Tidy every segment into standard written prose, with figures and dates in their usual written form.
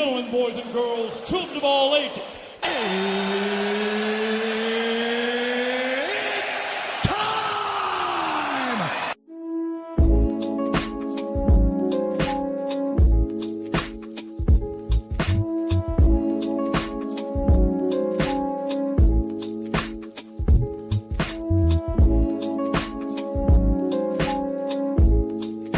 gentlemen, boys and girls, children of all ages.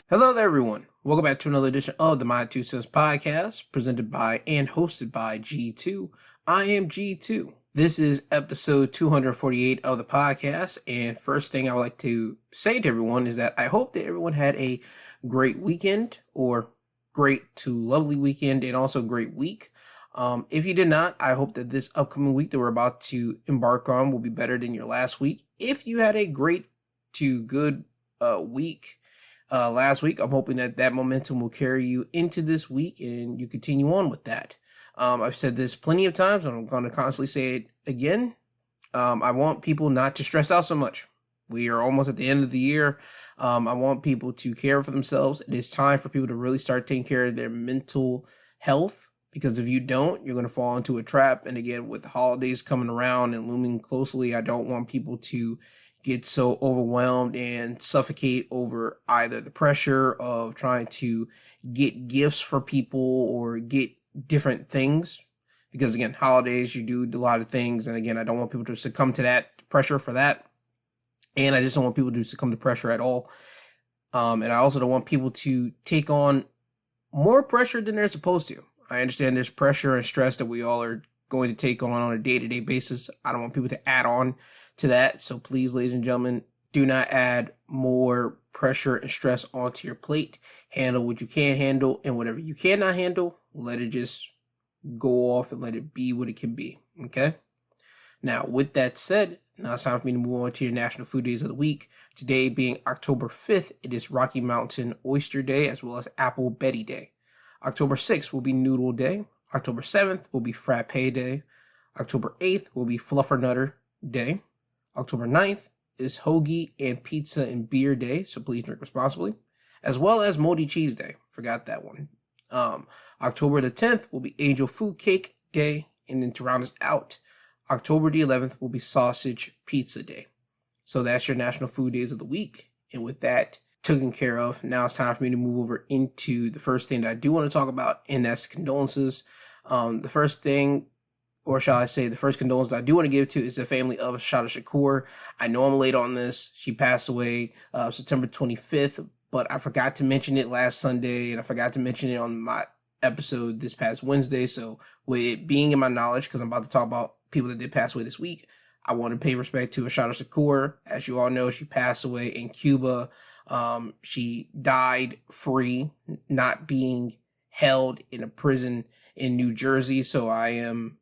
Hello there, everyone. Welcome back to another edition of the My Two Cents Podcast, presented by and hosted by G2. I am G2. This is episode 248 of the podcast, and first thing I would like to say to everyone is that I hope that everyone had a great weekend, or great to lovely weekend, and also great week. If you did not, I hope that this upcoming week that we're about to embark on will be better than your last week. If you had a great to good week, last week, I'm hoping that that momentum will carry you into this week and you continue on with that. I've said this plenty of times, and I'm going to constantly say it again. I want people not to stress out so much. We are almost at the end of the year. I want people to care for themselves. It is time for people to really start taking care of their mental health, because if you don't, you're going to fall into a trap. And again, with the holidays coming around and looming closely, I don't want people to get so overwhelmed and suffocate over either the pressure of trying to get gifts for people or get different things. Because again, holidays, you do a lot of things. And again, I don't want people to succumb to that pressure for that. And I just don't want people to succumb to pressure at all. And I also don't want people to take on more pressure than they're supposed to. I understand there's pressure and stress that we all are going to take on a day-to-day basis. I don't want people to add on to that. So please, ladies and gentlemen, do not add more pressure and stress onto your plate. Handle what you can handle, and whatever you cannot handle, let it just go off and let it be what it can be. Okay? Now, with that said, now it's time for me to move on to your National Food Days of the Week. Today being October 5th, it is Rocky Mountain Oyster Day as well as Apple Betty Day. October 6th will be Noodle Day. October 7th will be Frappe Day. October 8th will be Fluffernutter Day. October 9th is Hoagie and Pizza and Beer Day, so please drink responsibly, as well as Moldy Cheese Day. Forgot that one. October the 10th will be Angel Food Cake Day, and then to round us out, October the 11th will be Sausage Pizza Day. So that's your National Food Days of the week. And with that taken care of, now it's time for me to move over into the first thing that I do want to talk about, and that's condolences. The first thing, or shall I say, the first condolence I do want to give to is the family of Shada Shakur. I know I'm late on this. She passed away September 25th, but I forgot to mention it last Sunday, and I forgot to mention it on my episode this past Wednesday. So with it being in my knowledge, because I'm about to talk about people that did pass away this week, I want to pay respect to Shada Shakur. As you all know, she passed away in Cuba. She died free, not being held in a prison in New Jersey. So I am...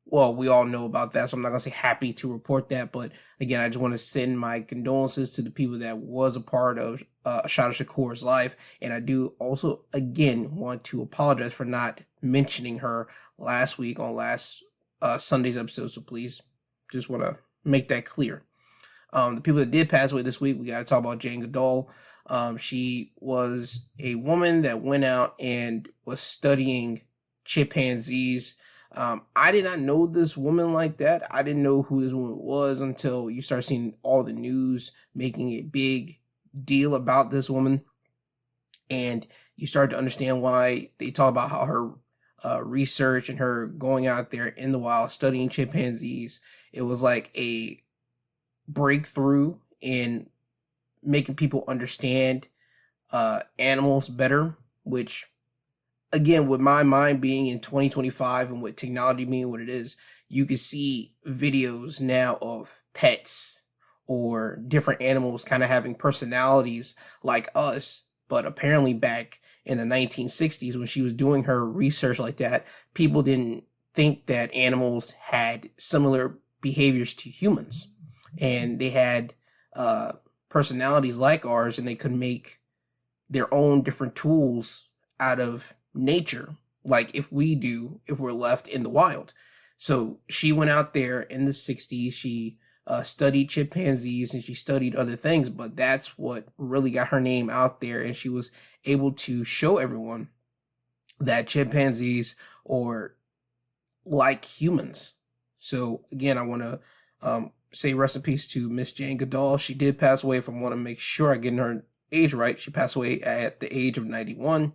well, we all know about that, so I'm not going to say happy to report that. But again, I just want to send my condolences to the people that was a part of Shada Shakur's life. And I do also, again, want to apologize for not mentioning her last week on last Sunday's episode. So please, just want to make that clear. The people that did pass away this week, we got to talk about Jane Goodall. She was a woman that went out and was studying chimpanzees. I did not know this woman like that. I didn't know who this woman was until you start seeing all the news making a big deal about this woman. And you start to understand why they talk about how her research and her going out there in the wild studying chimpanzees, it was like a breakthrough in making people understand animals better, which, again, with my mind being in 2025 and with technology being what it is, you can see videos now of pets or different animals kind of having personalities like us. But apparently back in the 1960s, when she was doing her research like that, people didn't think that animals had similar behaviors to humans. And they had personalities like ours, and they could make their own different tools out of nature, like if we're left in the wild. So she went out there in the 60s, she studied chimpanzees and she studied other things, but that's what really got her name out there, and she was able to show everyone that chimpanzees are like humans. So again, I want to say rest in peace to Miss Jane Goodall. She did pass away. From want to make sure I get her age right. She passed away at the age of 91.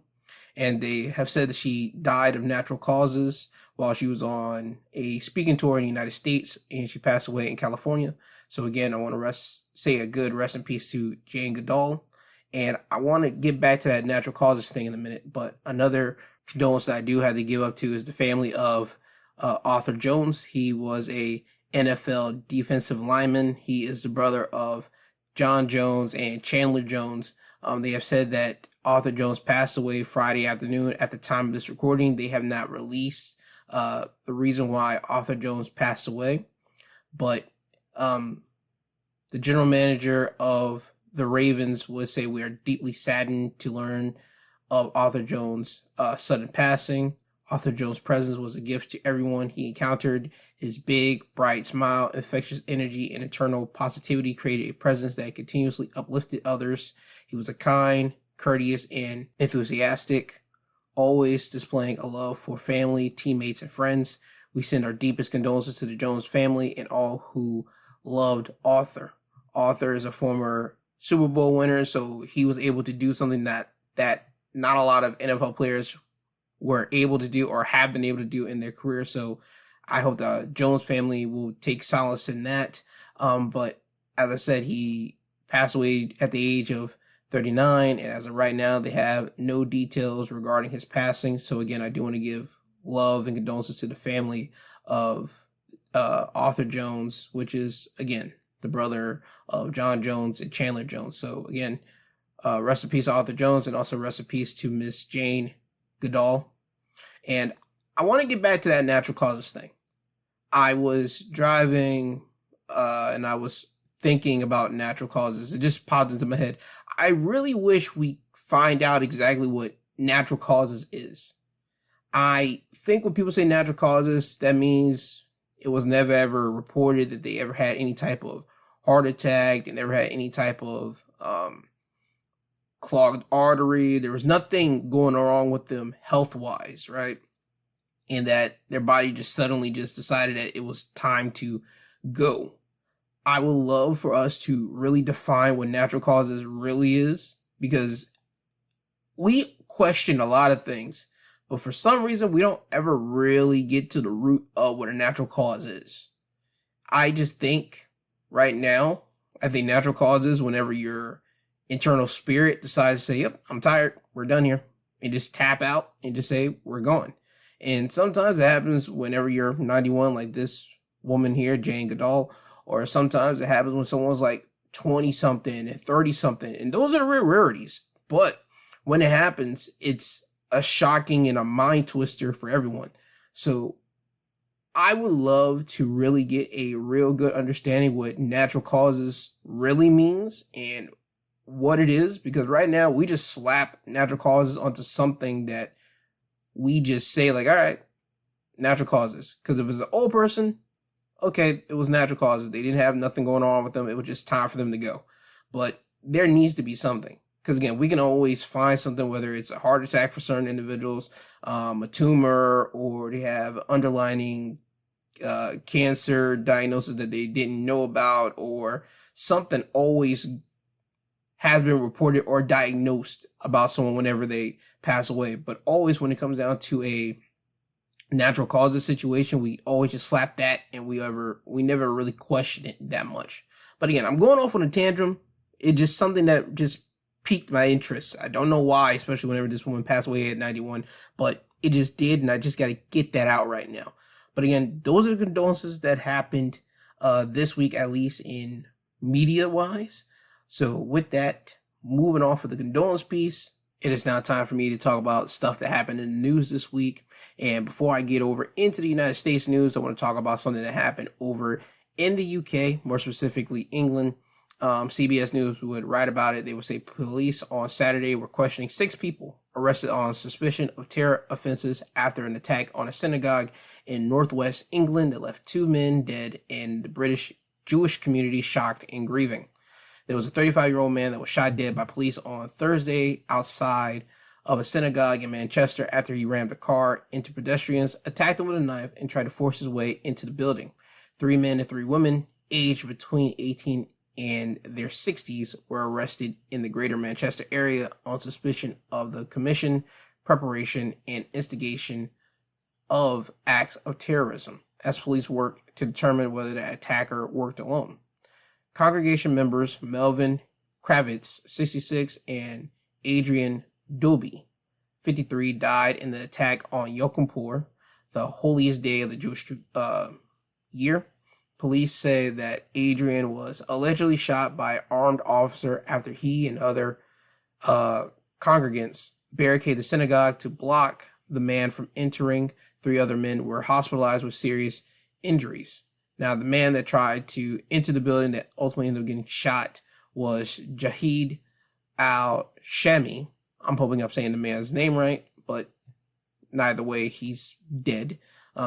And they have said that she died of natural causes while she was on a speaking tour in the United States, and she passed away in California. So again, I want to say a good rest in peace to Jane Goodall. And I want to get back to that natural causes thing in a minute, but another condolence that I do have to give up to is the family of Arthur Jones. He was a NFL defensive lineman. He is the brother of John Jones and Chandler Jones. They have said that Arthur Jones passed away Friday afternoon. At the time of this recording, they have not released the reason why Arthur Jones passed away. But the general manager of the Ravens would say, "We are deeply saddened to learn of Arthur Jones' sudden passing. Arthur Jones' presence was a gift to everyone he encountered. His big, bright smile, infectious energy, and eternal positivity created a presence that continuously uplifted others. He was a kind, courteous, and enthusiastic, always displaying a love for family, teammates, and friends. We send our deepest condolences to the Jones family and all who loved Arthur." Arthur is a former Super Bowl winner, so he was able to do something that not a lot of NFL players were able to do or have been able to do in their career. So I hope the Jones family will take solace in that. But as I said, he passed away at the age of 39, and as of right now, they have no details regarding his passing. So again, I do want to give love and condolences to the family of Arthur Jones, which is, again, the brother of John Jones and Chandler Jones. So again, rest in peace, Arthur Jones, and also rest in peace to Miss Jane Goodall. And I want to get back to that natural causes thing. I was driving and I was thinking about natural causes. It just popped into my head. I really wish we find out exactly what natural causes is. I think when people say natural causes, that means it was never ever reported that they ever had any type of heart attack, they never had any type of clogged artery. There was nothing going wrong with them health-wise, right? And that their body just suddenly just decided that it was time to go. I would love for us to really define what natural causes really is, because we question a lot of things, but for some reason we don't ever really get to the root of what a natural cause is. I just think right now, I think natural causes whenever your internal spirit decides to say, "Yep, I'm tired, we're done here," and just tap out and just say, "We're gone." And sometimes it happens whenever you're 91, like this woman here, Jane Goodall, or sometimes it happens when someone's like 20 something and 30 something. And those are rare rarities. But when it happens, it's a shocking and a mind twister for everyone. So I would love to really get a real good understanding what natural causes really means and what it is, because right now we just slap natural causes onto something that we just say like, all right, natural causes. Because if it's an old person, okay, it was natural causes. They didn't have nothing going on with them. It was just time for them to go. But there needs to be something. Because again, we can always find something, whether it's a heart attack for certain individuals, a tumor, or they have underlying cancer diagnosis that they didn't know about, or something always has been reported or diagnosed about someone whenever they pass away. But always when it comes down to a natural causes situation, we always just slap that and we never really question it that much. But again, I'm going off on a tantrum. It's just something that just piqued my interest. I don't know why, especially whenever this woman passed away at 91, but it just did, and I just got to get that out right now. But again, those are the condolences that happened this week, at least in media-wise. So with that, moving on for the condolence piece, it is now time for me to talk about stuff that happened in the news this week. And before I get over into the United States news, I want to talk about something that happened over in the UK, more specifically England. CBS News would write about it. They would say police on Saturday were questioning 6 people arrested on suspicion of terror offenses after an attack on a synagogue in northwest England that left 2 men dead and the British Jewish community shocked and grieving. There was a 35-year-old man that was shot dead by police on Thursday outside of a synagogue in Manchester after he rammed a car into pedestrians, attacked them with a knife, and tried to force his way into the building. 3 men and 3 women, aged between 18 and their 60s, were arrested in the greater Manchester area on suspicion of the commission, preparation, and instigation of acts of terrorism, as police work to determine whether the attacker worked alone. Congregation members Melvin Kravitz, 66, and Adrian Doby, 53, died in the attack on Yom Kippur, the holiest day of the Jewish year. Police say that Adrian was allegedly shot by an armed officer after he and other congregants barricaded the synagogue to block the man from entering. 3 other men were hospitalized with serious injuries. Now, the man that tried to enter the building that ultimately ended up getting shot was Jahid al-Shami. I'm hoping I'm saying the man's name right, but neither way, he's dead.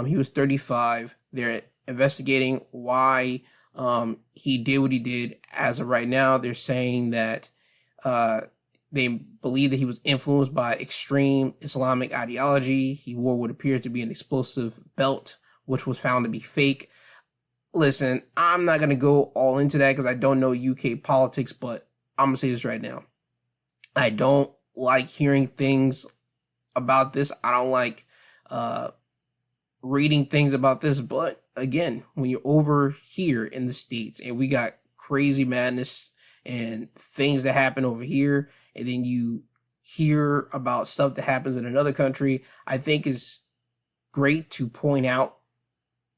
He was 35. They're investigating why he did what he did. As of right now, they're saying that they believe that he was influenced by extreme Islamic ideology. He wore what appeared to be an explosive belt, which was found to be fake. Listen, I'm not going to go all into that because I don't know UK politics, but I'm going to say this right now. I don't like hearing things about this. I don't like reading things about this. But again, when you're over here in the States and we got crazy madness and things that happen over here, and then you hear about stuff that happens in another country, I think is great to point out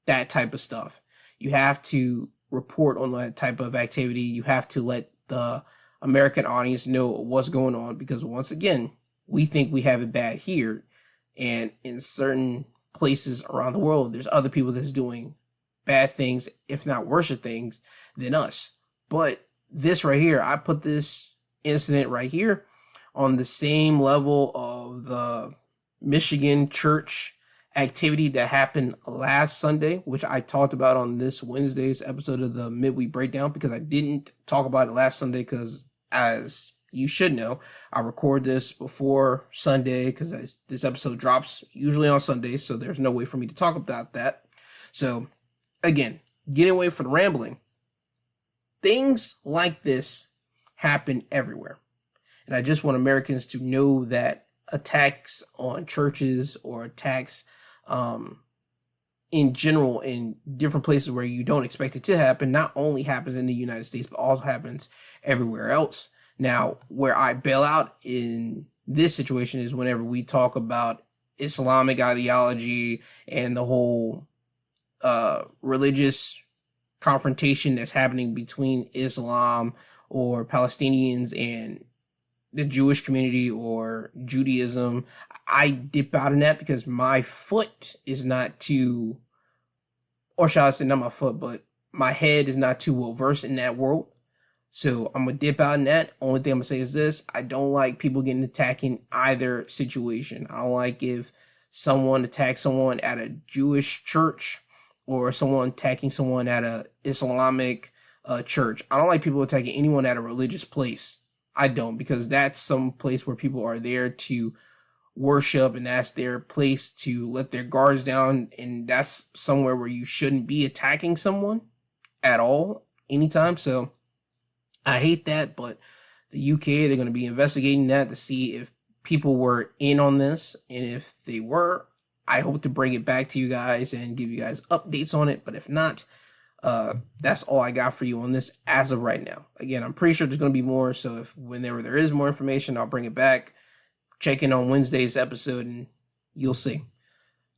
that type of stuff. You have to report on that type of activity. You have to let the American audience know what's going on, because once again, we think we have it bad here, and in certain places around the world, there's other people that's doing bad things, if not worse things than us. But this right here, I put this incident right here on the same level of the Michigan church activity that happened last Sunday, which I talked about on this Wednesday's episode of the Midweek Breakdown, because I didn't talk about it last Sunday because, as you should know, I record this before Sunday because this episode drops usually on Sundays, so there's no way for me to talk about that. So again, getting away from rambling, things like this happen everywhere. And I just want Americans to know that attacks on churches or attacks in general in different places where you don't expect it to happen not only happens in the United States, but also happens everywhere else. Now, where I bail out in this situation is whenever we talk about Islamic ideology and the whole religious confrontation that's happening between Islam or Palestinians and the Jewish community or Judaism. I dip out in that because my foot is not too, or shall I say not my foot, but my head is not too well versed in that world. So I'm going to dip out in that. Only thing I'm going to say is this: I don't like people getting attacked in either situation. I don't like if someone attacks someone at a Jewish church or someone attacking someone at a Islamic church. I don't like people attacking anyone at a religious place. I don't, because that's some place where people are there to worship, and that's their place to let their guards down, and that's somewhere where you shouldn't be attacking someone at all anytime. So I hate that, but the UK, they're going to be investigating that to see if people were in on this, and if they were, I hope to bring it back to you guys and give you guys updates on it. But if not, that's all I got for you on this as of right now. Again, I'm pretty sure there's going to be more, so if whenever there is more information, I'll bring it back. Check in on Wednesday's episode and you'll see.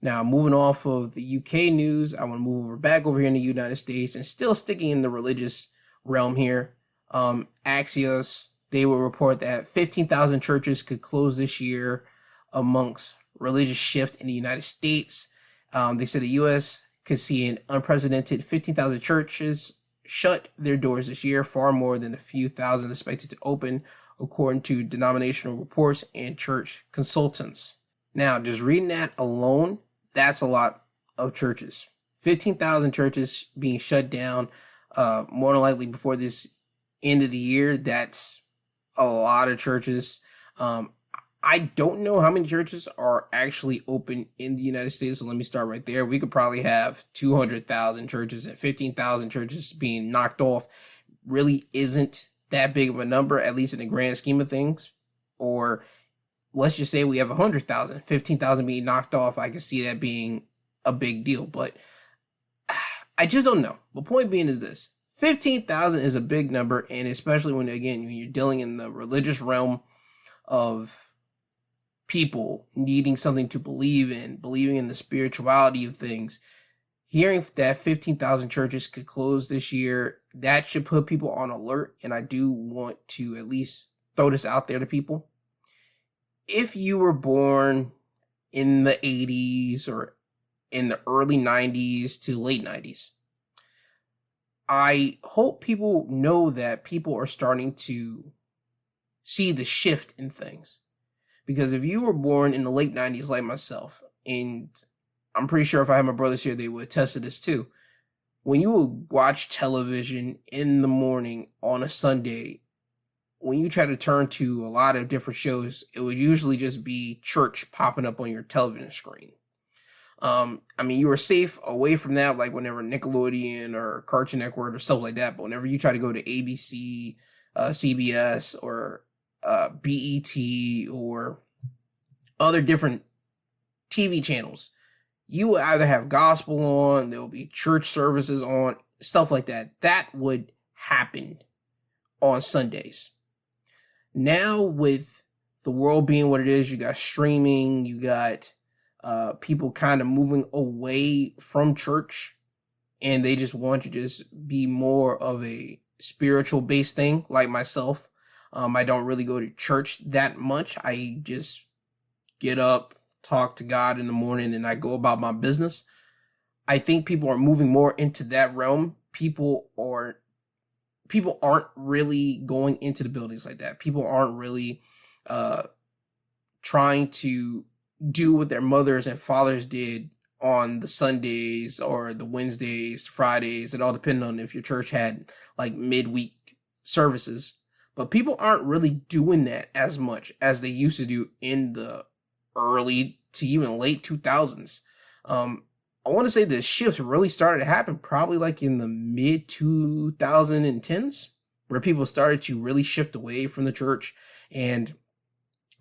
Now, moving off of the UK news, I want to move back over here in the United States, and still sticking in the religious realm here. Axios, they will report that 15,000 churches could close this year amongst religious shift in the United States. They said the U.S. could see an unprecedented 15,000 churches shut their doors this year, far more than a few thousand expected to open, according to denominational reports and church consultants. Now, just reading that alone, that's a lot of churches. 15,000 churches being shut down, more than likely before this end of the year. That's a lot of churches. I don't know how many churches are actually open in the United States, so let me start right there. We could probably have 200,000 churches, and 15,000 churches being knocked off really isn't that big of a number, at least in the grand scheme of things. Or let's just say we have 100,000, 15,000 being knocked off. I can see that being a big deal, but I just don't know. The point being is this: 15,000 is a big number, and especially when you're dealing in the religious realm of people needing something to believe in, believing in the spirituality of things. Hearing that 15,000 churches could close this year, that should put people on alert. And I do want to at least throw this out there to people. If you were born in the 80s or in the early 90s to late 90s, I hope people know that people are starting to see the shift in things. Because if you were born in the late 90s like myself, and I'm pretty sure if I had my brothers here, they would attest to this too. When you would watch television in the morning on a Sunday, when you try to turn to a lot of different shows, it would usually just be church popping up on your television screen. You were safe away from that, like whenever Nickelodeon or Cartoon Network or stuff like that. But whenever you try to go to ABC, CBS, or BET, or other different TV channels, you will either have gospel on, there will be church services on, stuff like that. That would happen on Sundays. Now, with the world being what it is, you got streaming, you got people kind of moving away from church, and they just want to just be more of a spiritual based thing, like myself. I don't really go to church that much. I just get up, talk to God in the morning, and I go about my business. I think people are moving more into that realm. People aren't really going into the buildings like that. People aren't really trying to do what their mothers and fathers did on the Sundays or the Wednesdays, Fridays. It all depended on if your church had like midweek services. But people aren't really doing that as much as they used to do in the early to even late 2000s. I want to say the shifts really started to happen probably like in the mid 2010s, where people started to really shift away from the church, and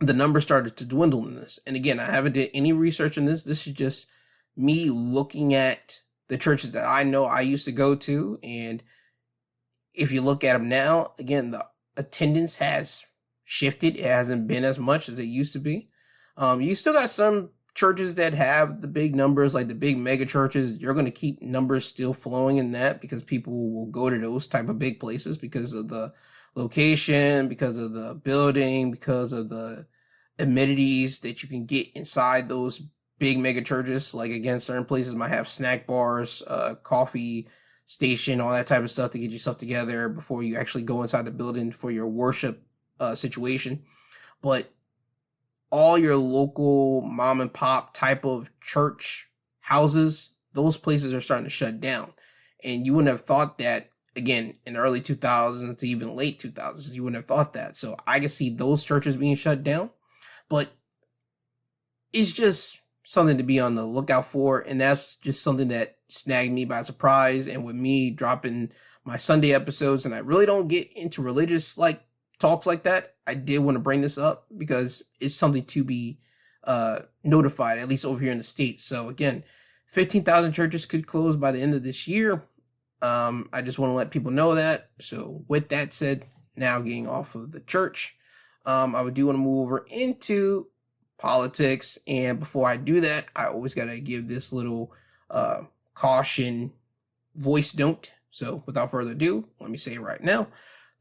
the numbers started to dwindle in this. And again, I haven't did any research on this. This is just me looking at the churches that I know I used to go to. And if you look at them now, again, the attendance has shifted. It hasn't been as much as it used to be. You still got some churches that have the big numbers, like the big mega churches. You're going to keep numbers still flowing in that because people will go to those type of big places because of the location, because of the building, because of the amenities that you can get inside those big mega churches. Like, again, certain places might have snack bars, coffee station, all that type of stuff to get yourself together before you actually go inside the building for your worship situation. But all your local mom and pop type of church houses, those places are starting to shut down. And you wouldn't have thought that, again, in the early 2000s to even late 2000s, you wouldn't have thought that. So I can see those churches being shut down, but it's just something to be on the lookout for. And that's just something that snagged me by surprise. And with me dropping my Sunday episodes, and I really don't get into religious talks like that, I did want to bring this up because it's something to be notified, at least over here in the States. So again, 15,000 churches could close by the end of this year. I just want to let people know that. So with that said, now getting off of the church, I do want to move over into politics. And before I do that, I always got to give this little caution voice note. So without further ado, let me say it right now.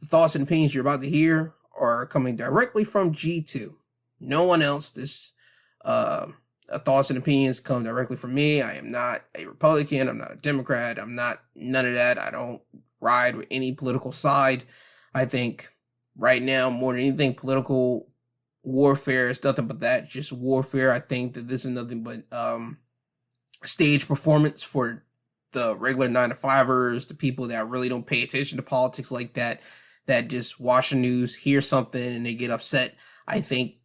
The thoughts and opinions you're about to hear are coming directly from G2. No one else. This thoughts and opinions come directly from me. I am not a Republican. I'm not a Democrat. I'm not none of that. I don't ride with any political side. I think right now, more than anything, political warfare is nothing but that, just warfare. I think that this is nothing but stage performance for the regular 9-to-5ers, the people that really don't pay attention to politics like that, that just watch the news, hear something, and they get upset. I think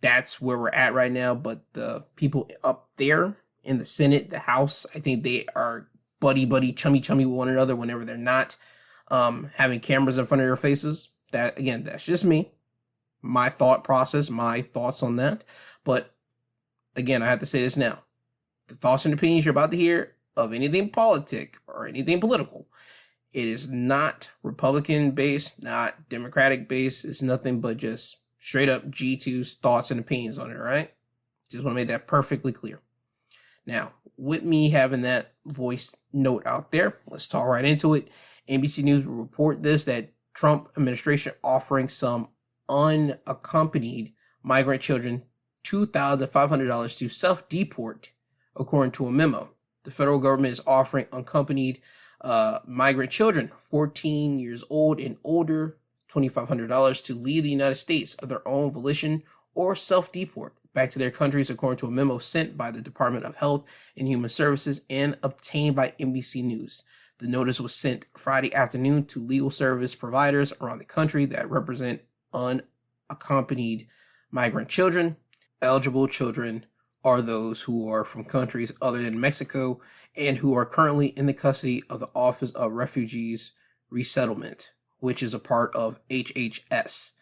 that's where we're at right now. But the people up there in the Senate, the House, I think they are buddy, chummy with one another whenever they're not having cameras in front of their faces. That, again, that's just me, my thought process, my thoughts on that. But again, I have to say this now. The thoughts and opinions you're about to hear of anything politic or anything political, it is not Republican based, not Democratic based. It's nothing but just straight up G2's thoughts and opinions on it, all right? Just want to make that perfectly clear. Now, with me having that voice note out there, let's talk right into it. NBC News will report this, that Trump administration offering some unaccompanied migrant children $2,500 to self-deport, according to a memo. The federal government is offering unaccompanied migrant children 14 years old and older $2,500 to leave the United States of their own volition or self-deport back to their countries, according to a memo sent by the Department of Health and Human Services and obtained by NBC News. The notice was sent Friday afternoon to legal service providers around the country that represent unaccompanied migrant children. Eligible children are those who are from countries other than Mexico and who are currently in the custody of the Office of Refugees Resettlement, which is a part of HHS.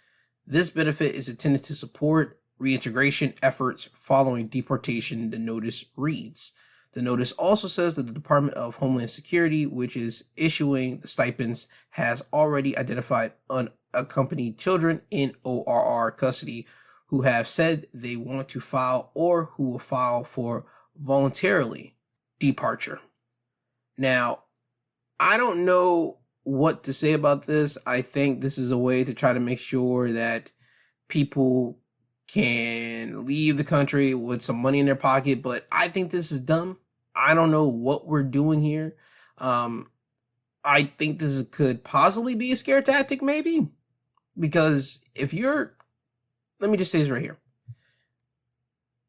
This benefit is intended to support reintegration efforts following deportation, the notice reads. The notice also says that the Department of Homeland Security, which is issuing the stipends, has already identified unaccompanied children in ORR custody who have said they want to file or who will file for voluntarily departure. Now, I don't know what to say about this. I think this is a way to try to make sure that people can leave the country with some money in their pocket, but I think this is dumb. I don't know what we're doing here. I think this could possibly be a scare tactic, maybe, because let me just say this right here.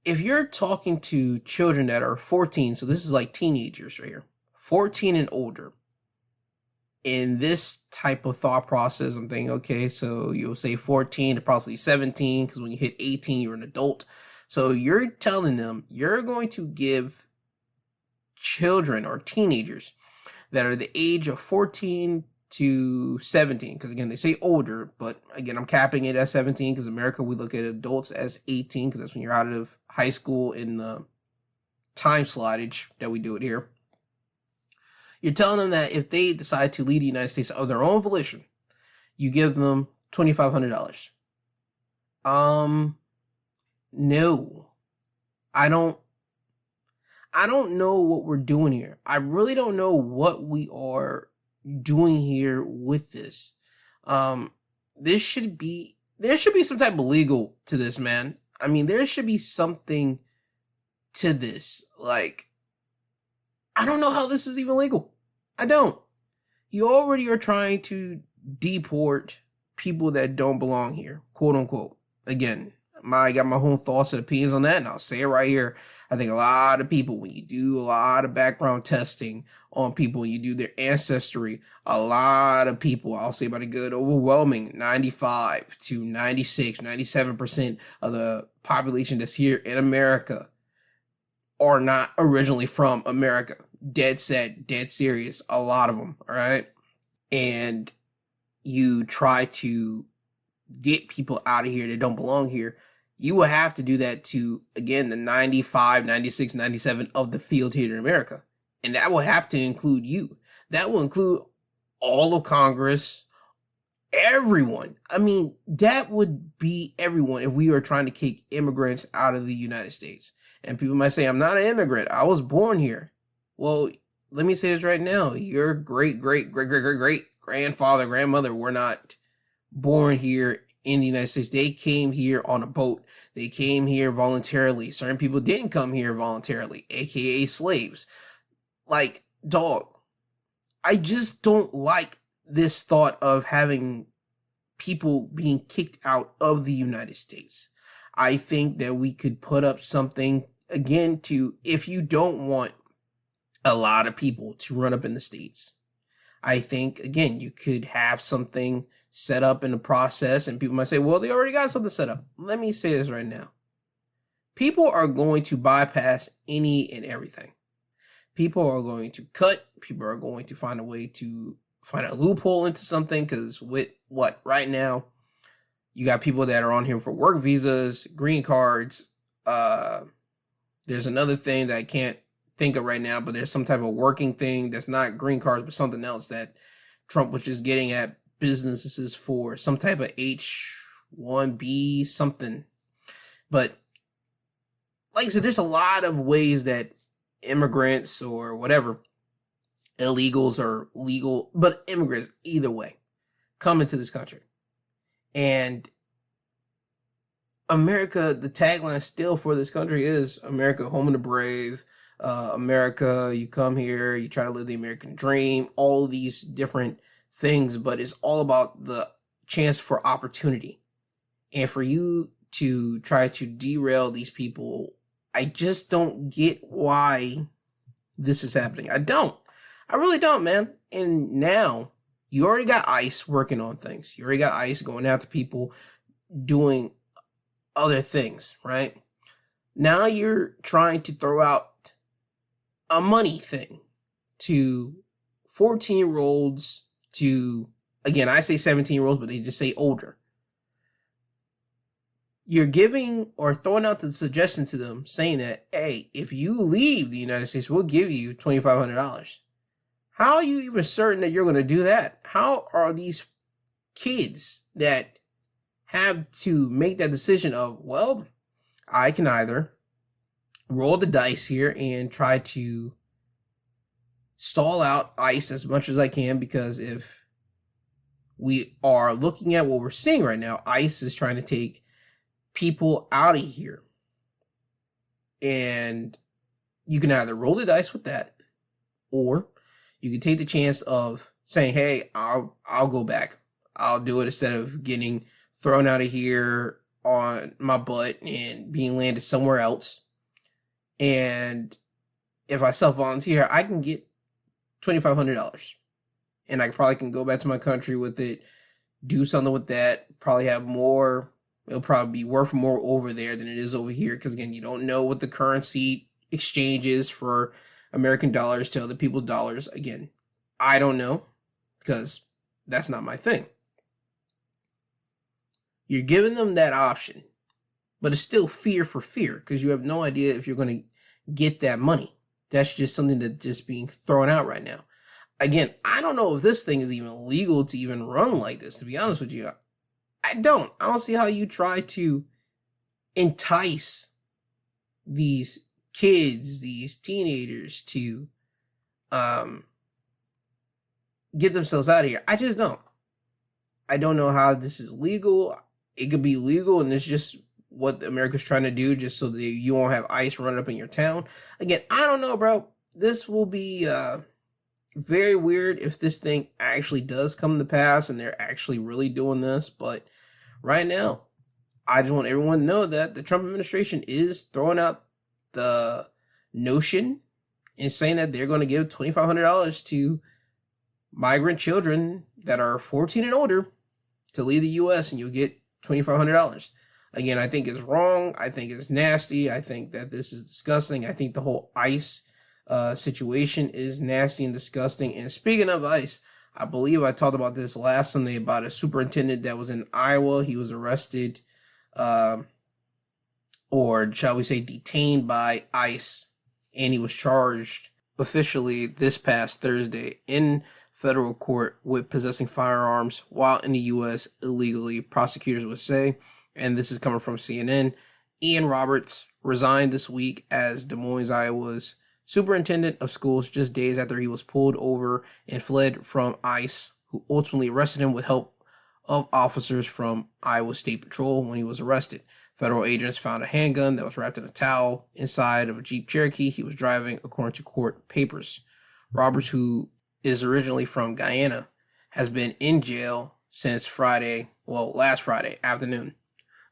If you're talking to children that are 14, so this is like teenagers right here, 14 and older, in this type of thought process, I'm thinking, okay, so you'll say 14 to probably 17, because when you hit 18, you're an adult. So you're telling them you're going to give children or teenagers that are the age of 14 to 17, because again, they say older, but again, I'm capping it at 17 because America, we look at adults as 18 because that's when you're out of high school in the time slottage that we do it here. You're telling them that if they decide to leave the United States of their own volition, you give them $2,500. No, I don't know what we're doing here. I really don't know what we are doing here with this. There should be some type of legal to this, man. I mean, there should be something to this. Like, I don't know how this is even legal. I don't. You already are trying to deport people that don't belong here, quote unquote. Again, I got my own thoughts and opinions on that, and I'll say it right here. I think a lot of people, when you do a lot of background testing on people, you do their ancestry, a lot of people, I'll say about a good overwhelming 95 to 96, 97% of the population that's here in America are not originally from America. Dead set, dead serious, a lot of them, all right? And you try to get people out of here that don't belong here, you will have to do that to, again, the 95, 96, 97 of the field here in America. And that will have to include you. That will include all of Congress, everyone. I mean, that would be everyone if we were trying to kick immigrants out of the United States. And people might say, I'm not an immigrant. I was born here. Well, let me say this right now. Your great grandfather, grandmother were not born here in the United States. They came here on a boat. They came here voluntarily. Certain people didn't come here voluntarily, aka slaves. Like, dog, I just don't like this thought of having people being kicked out of the United States. I think that we could put up something, again, to, if you don't want a lot of people to run up in the States, I think, again, you could have something set up in the process, and people might say, well, they already got something set up. Let me say this right now. people are going to bypass any and everything. People are going to cut. People are going to find a way to find a loophole into something, because with what right now, you got people that are on here for work visas, green cards. There's another thing that I can't think of right now, but there's some type of working thing that's not green cards, but something else that Trump was just getting at businesses for, some type of H-1B something. But like I said, there's a lot of ways that immigrants or whatever, illegals or legal, but immigrants either way, come into this country. And America, the tagline still for this country is America, home of the brave. America, you come here, you try to live the American dream, all these different things, but it's all about the chance for opportunity. And for you to try to derail these people, I just don't get why this is happening. I really don't, man. And now you already got ICE working on things. You already got ICE going after people doing other things, right? Now you're trying to throw out a money thing to 14-year-olds to, again, I say 17-year-olds, but they just say older. You're giving or throwing out the suggestion to them saying that, hey, if you leave the United States, we'll give you $2,500. How are you even certain that you're going to do that? How are these kids that have to make that decision of, well, I can either roll the dice here and try to stall out ICE as much as I can, because if we are looking at what we're seeing right now, ICE is trying to take people out of here. And you can either roll the dice with that, or you can take the chance of saying, hey, I'll go back. I'll do it instead of getting thrown out of here on my butt and being landed somewhere else. And if I self-volunteer, I can get $2,500. And I probably can go back to my country with it, do something with that, probably have more. It'll probably be worth more over there than it is over here, because, again, you don't know what the currency exchange is for American dollars to other people's dollars. Again, I don't know, because that's not my thing. You're giving them that option, but it's still fear for fear, because you have no idea if you're going to get that money. That's just something that's just being thrown out right now. Again, I don't know if this thing is even legal to even run like this, to be honest with you. I don't see how you try to entice these kids, these teenagers to get themselves out of here. I just don't. I don't know how this is legal. It could be legal, and it's just what America's trying to do, just so that you won't have ICE running up in your town. Again, I don't know, bro. This will be very weird if this thing actually does come to pass and they're actually really doing this. But right now, I just want everyone to know that the Trump administration is throwing out the notion and saying that they're going to give $2,500 to migrant children that are 14 and older to leave the U.S. and you'll get $2,500. Again, I think it's wrong. I think it's nasty. I think that this is disgusting. I think the whole ICE situation is nasty and disgusting. And speaking of ICE, I believe I talked about this last Sunday about a superintendent that was in Iowa. He was arrested, or shall we say detained by ICE, and he was charged officially this past Thursday in federal court with possessing firearms while in the U.S. illegally, prosecutors would say. And this is coming from CNN. Ian Roberts resigned this week as Des Moines, Iowa's superintendent of schools just days after he was pulled over and fled from ICE, who ultimately arrested him with help of officers from Iowa State Patrol when he was arrested. Federal agents found a handgun that was wrapped in a towel inside of a Jeep Cherokee he was driving, according to court papers. Roberts, who is originally from Guyana, has been in jail since last Friday afternoon.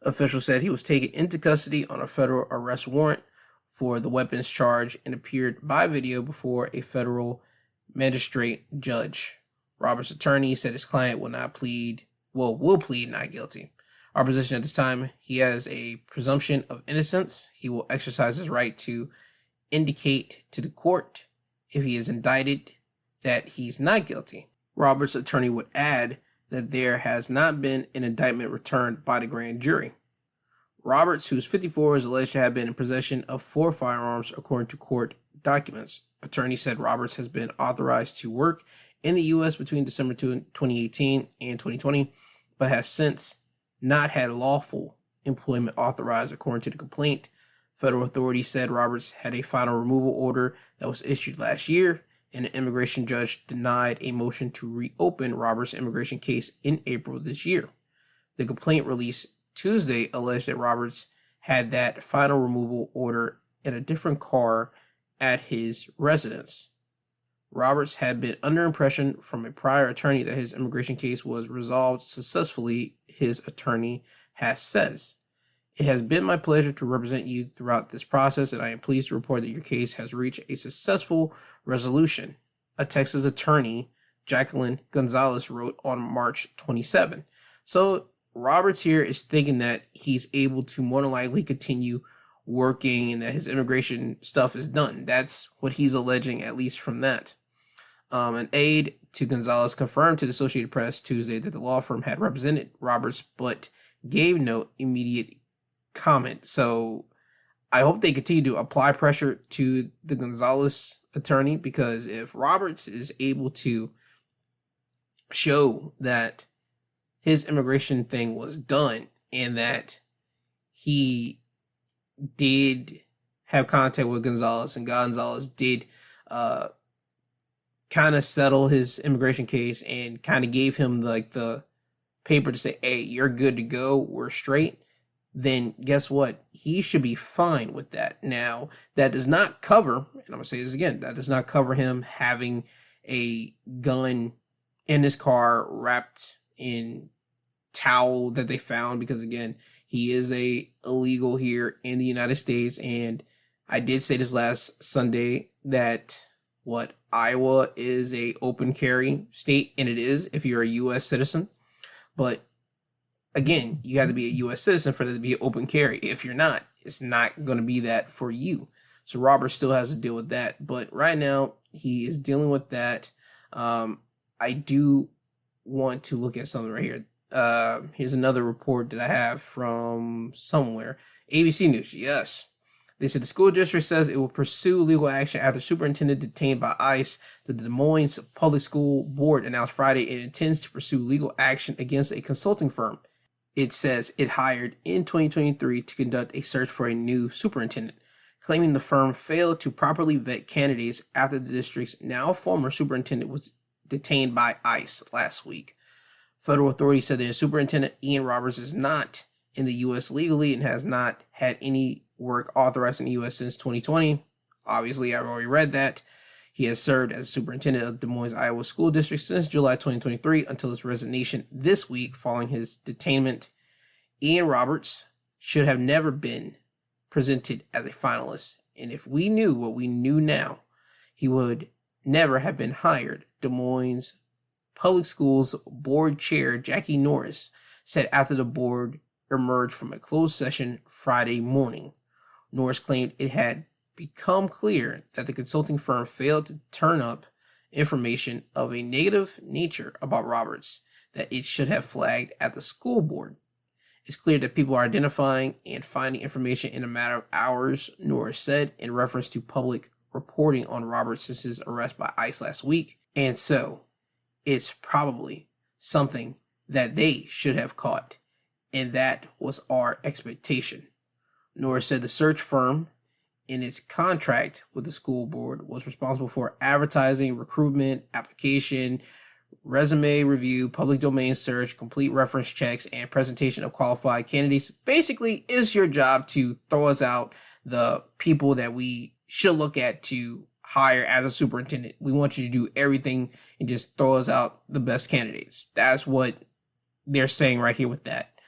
Officials said he was taken into custody on a federal arrest warrant for the weapons charge and appeared by video before a federal magistrate judge. Roberts' attorney said his client will plead not guilty. Our position at this time, he has a presumption of innocence. He will exercise his right to indicate to the court if he is indicted that he's not guilty. Roberts' attorney would add that there has not been an indictment returned by the grand jury. Roberts, who's 54, is alleged to have been in possession of 4 firearms according to court documents. Attorney said Roberts has been authorized to work in the U.S. between December 2018 and 2020, but has since not had lawful employment authorized according to the complaint. Federal authorities said Roberts had a final removal order that was issued last year, and an immigration judge denied a motion to reopen Roberts' immigration case in April this year. The complaint released Tuesday alleged that Roberts had that final removal order in a different car at his residence. Roberts had been under impression from a prior attorney that his immigration case was resolved successfully, his attorney says. It has been my pleasure to represent you throughout this process, and I am pleased to report that your case has reached a successful resolution, a Texas attorney, Jacqueline Gonzalez, wrote on March 27. So Roberts here is thinking that he's able to more than likely continue working and that his immigration stuff is done. That's what he's alleging, at least from that. An aide to Gonzalez confirmed to the Associated Press Tuesday that the law firm had represented Roberts but gave no immediate comment. So I hope they continue to apply pressure to the Gonzalez attorney, because if Roberts is able to show that his immigration thing was done and that he did have contact with Gonzalez and Gonzalez did kind of settle his immigration case and kind of gave him the paper to say, hey, you're good to go, we're straight, then guess what? He should be fine with that. Now, that does not cover, and I'm going to say this again, that does not cover him having a gun in his car wrapped in towel that they found, because again, he is illegal here in the United States. And I did say this last Sunday that Iowa is a open carry state, and it is if you're a U.S. citizen. But again, you have to be a U.S. citizen for there to be an open carry. If you're not, it's not going to be that for you. So Robert still has to deal with that. But right now, he is dealing with that. I do want to look at something right here. Here's another report that I have from somewhere. ABC News, yes. They said the school district says it will pursue legal action after superintendent detained by ICE. The Des Moines Public School Board announced Friday it intends to pursue legal action against a consulting firm it says it hired in 2023 to conduct a search for a new superintendent, claiming the firm failed to properly vet candidates after the district's now former superintendent was detained by ICE last week. Federal authorities said the superintendent, Ian Roberts, is not in the U.S. legally and has not had any work authorized in the U.S. since 2020. Obviously, I've already read that. He has served as superintendent of Des Moines, Iowa School District since July 2023 until his resignation this week following his detainment. Ian Roberts should have never been presented as a finalist, and if we knew what we knew now, he would never have been hired, Des Moines Public Schools Board Chair Jackie Norris said after the board emerged from a closed session Friday morning. Norris claimed it had become clear that the consulting firm failed to turn up information of a negative nature about Roberts that it should have flagged at the school board. It's clear that people are identifying and finding information in a matter of hours, Norris said in reference to public reporting on Roberts since his arrest by ICE last week. And so it's probably something that they should have caught, and that was our expectation. Norris said the search firm in its contract with the school board was responsible for advertising, recruitment, application, resume review, public domain search, complete reference checks, and presentation of qualified candidates. Basically, it's your job to throw us out the people that we should look at to hire as a superintendent. We want you to do everything and just throw us out the best candidates. That's what they're saying right here with that.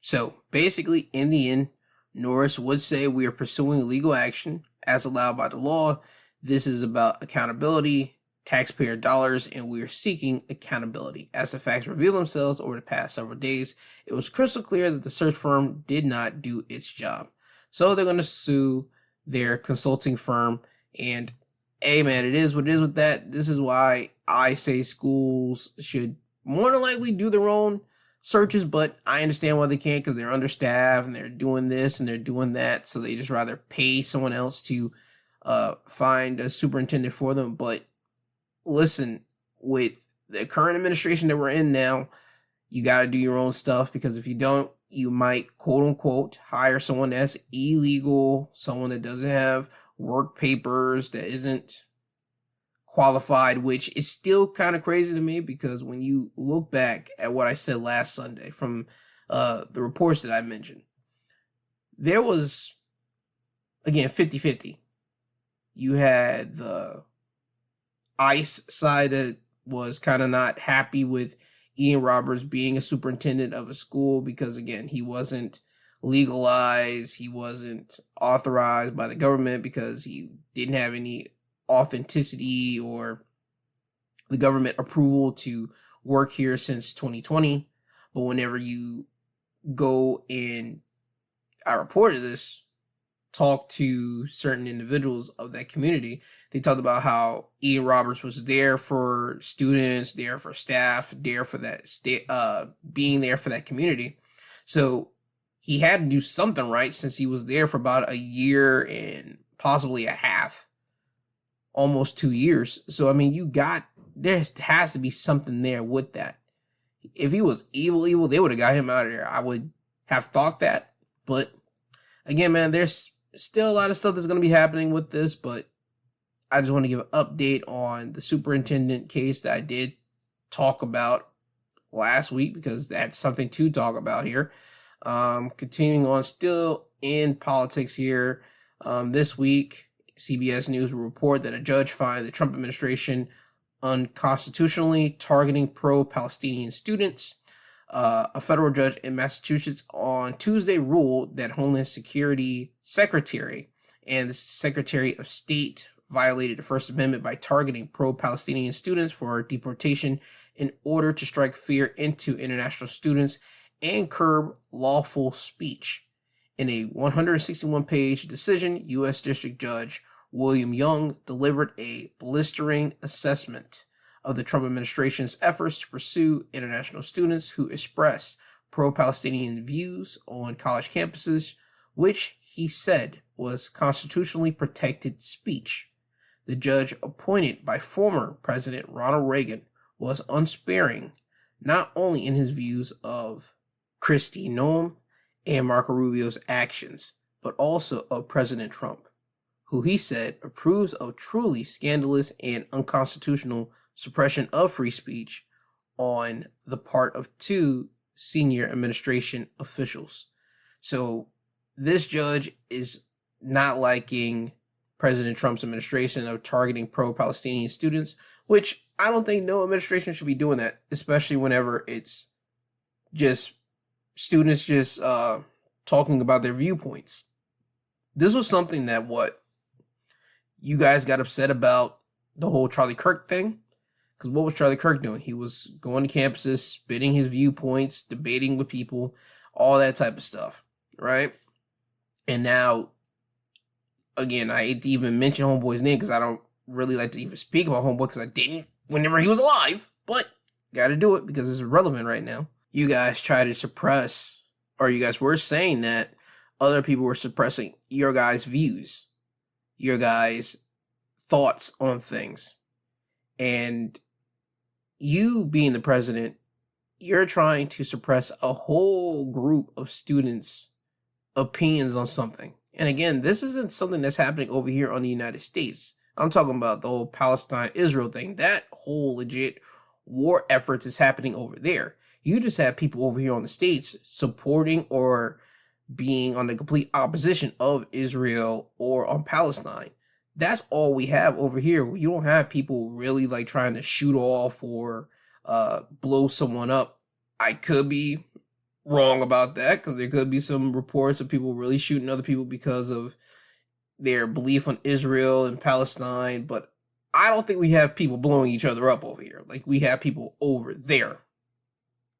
So basically, in the end, Norris would say we are pursuing legal action as allowed by the law. This is about accountability, taxpayer dollars, and we are seeking accountability. As the facts reveal themselves over the past several days, it was crystal clear that the search firm did not do its job. So they're going to sue their consulting firm. And hey, man, it is what it is with that. This is why I say schools should more than likely do their own searches, but I understand why they can't, because they're understaffed and they're doing this and they're doing that. So they just rather pay someone else to find a superintendent for them. But listen, with the current administration that we're in now, you got to do your own stuff, because if you don't, you might, quote unquote, hire someone that's illegal, someone that doesn't have work papers, that isn't qualified, which is still kind of crazy to me, because when you look back at what I said last Sunday from the reports that I mentioned, there was, again, 50-50. You had the ICE side that was kind of not happy with Ian Roberts being a superintendent of a school because, again, he wasn't legalized, he wasn't authorized by the government because he didn't have any authenticity or the government approval to work here since 2020. But whenever you go and, I reported this, talk to certain individuals of that community, they talked about how Ian Roberts was there for students, there for staff, there for that being there for that community. So he had to do something right, since he was there for about a year and possibly a half, almost 2 years. So I mean, there has to be something there with that. If he was evil, they would have got him out of there. I would have thought that. But again, man, there's still a lot of stuff that's going to be happening with this, but I just want to give an update on the superintendent case that I did talk about last week, because that's something to talk about here. Continuing on, still in politics here. This week, CBS News will report that a judge fined the Trump administration unconstitutionally targeting pro-Palestinian students. A federal judge in Massachusetts on Tuesday ruled that Homeland Security Secretary and the Secretary of State violated the First Amendment by targeting pro-Palestinian students for deportation in order to strike fear into international students and curb lawful speech. In a 161-page decision, U.S. District Judge William Young delivered a blistering assessment of the Trump administration's efforts to pursue international students who express pro-Palestinian views on college campuses, which he said was constitutionally protected speech. The judge, appointed by former President Ronald Reagan, was unsparing, not only in his views of Kristi Noem and Marco Rubio's actions, but also of President Trump, who he said approves of truly scandalous and unconstitutional suppression of free speech on the part of two senior administration officials. So this judge is not liking President Trump's administration of targeting pro-Palestinian students, which I don't think no administration should be doing that, especially whenever it's just students just talking about their viewpoints. This was something that you guys got upset about, the whole Charlie Kirk thing. Because what was Charlie Kirk doing? He was going to campuses, spitting his viewpoints, debating with people, all that type of stuff, right? And now, again, I hate to even mention Homeboy's name because I don't really like to even speak about Homeboy, because I didn't whenever he was alive, but got to do it because it's relevant right now. You guys try to suppress, or you guys were saying that other people were suppressing your guys' views, your guys' thoughts on things. And you being the president, you're trying to suppress a whole group of students' opinions on something. And again, this isn't something that's happening over here on the United States. I'm talking about the whole Palestine-Israel thing. That whole legit war efforts is happening over there. You just have people over here on the States supporting or being on the complete opposition of Israel or on Palestine. That's all we have over here. You don't have people really like trying to shoot off or blow someone up. I could be wrong about that, because there could be some reports of people really shooting other people because of their belief on Israel and Palestine. But I don't think we have people blowing each other up over here. Like, we have people over there.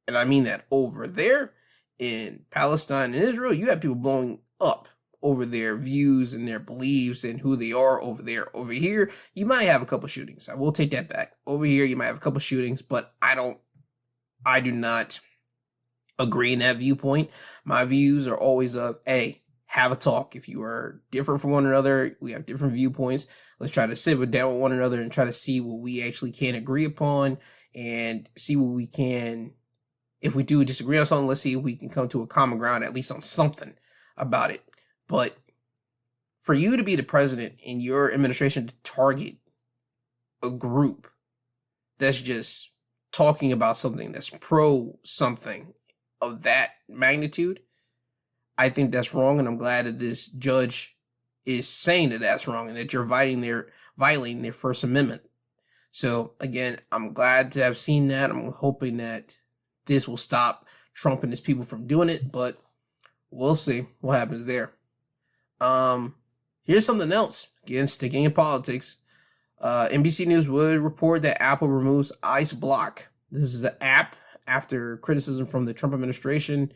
And I mean that over there in Palestine and Israel, you have people blowing up over their views and their beliefs and who they are over there. Over here, you might have a couple shootings. I will take that back. Over here, you might have a couple shootings, but I do not agree in that viewpoint. My views are always of, hey, have a talk. If you are different from one another, we have different viewpoints. Let's try to sit down with one another and try to see what we actually can agree upon and see what we can. If we do disagree on something, let's see if we can come to a common ground, at least on something about it. But for you to be the president in your administration to target a group that's just talking about something that's pro something of that magnitude, I think that's wrong, and I'm glad that this judge is saying that that's wrong and that you're violating their First Amendment. So again, I'm glad to have seen that. I'm hoping that this will stop Trump and his people from doing it, but we'll see what happens there. Here's something else. Again, sticking in politics. NBC News would report that Apple removes Ice Block. This is an app after criticism from the Trump administration.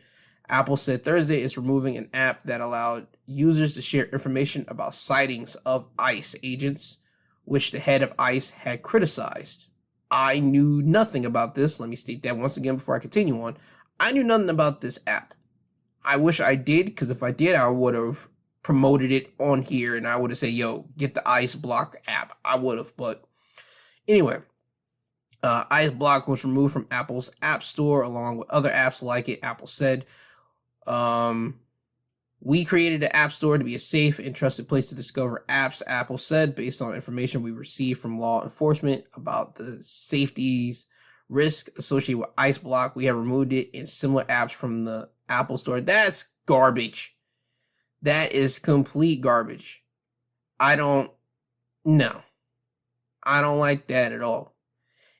Apple said Thursday it's removing an app that allowed users to share information about sightings of ICE agents, which the head of ICE had criticized. I knew nothing about this. Let me state that once again before I continue on. I knew nothing about this app. I wish I did, because if I did, I would have promoted it on here and I would have said, yo, get the Ice Block app. I would have, but anyway. Ice Block was removed from Apple's App Store along with other apps like it. Apple said, we created the App Store to be a safe and trusted place to discover apps, Apple said, based on information we received from law enforcement about the safeties risk associated with Ice Block. We have removed it in similar apps from the Apple Store. That's garbage. That is complete garbage. I don't like that at all.